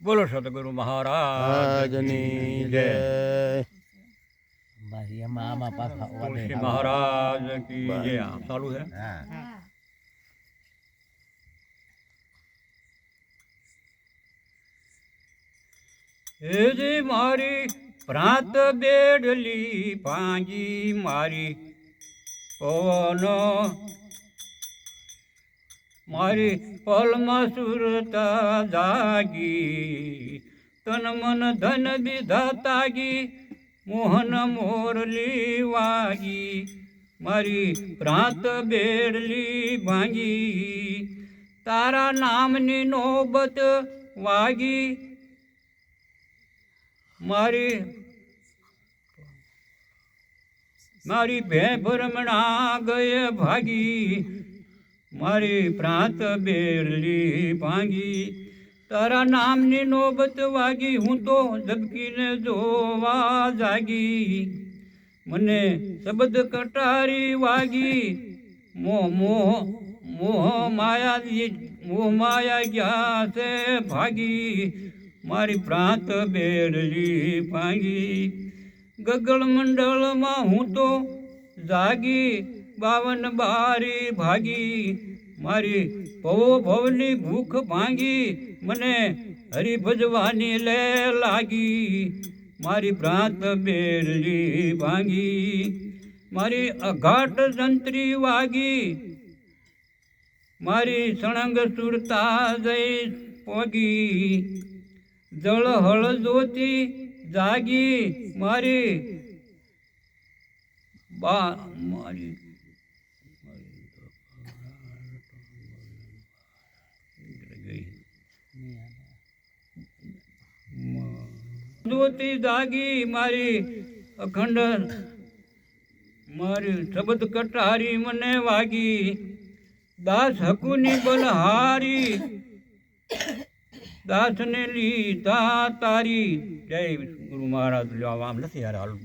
બોલો સદગુરુ મહારાજની જય. તુલસી મહારાજ કી જય. ચાલુ છે. હેજી મારી પ્રાંત બેડલી ભાંજી મારી પવન મારી પલમાં સુરતા જાગી તન મન ધન વિધાતાગી મોહન મોરલી વાગી મારી પ્રાંત બેડલી ભાંગી તારા નામની નોબત વાગી મારી મારી ભે ભરમણા ગયે ભાગી મારી પ્રાંત બેરલી ભાંગી તારા નામની નોબત વાગી હું તો ઝબકીને જોવા જાગી મને શબ્દ કટારી વાગી મોહ મોહ મોહ માયા ગયા છે ભાગી મારી પ્રાંત બેરલી ભાંગી ગગળ મંડળમાં હું તો જાગી 52 બારી ભાગી મારી ભવો ભવની ભૂખ ભાંગી મને હરી ભજવાની લે લાગી મારી પ્રાંત બેરલી ભાંગી મારી અઘાટ જંત્રી વાગી મારી સણંગ સુરતા જઈ પોગી જળ હળ જોતી જાગી મારી મારી જોતી જાગી મારી અખંડ મારી શબ્દ કટારી મને વાગી દાસ હકુની બલહારી દાસને લીધા તારી જય ગુરુ મહારાજ. આમ નથી યાર હાલ.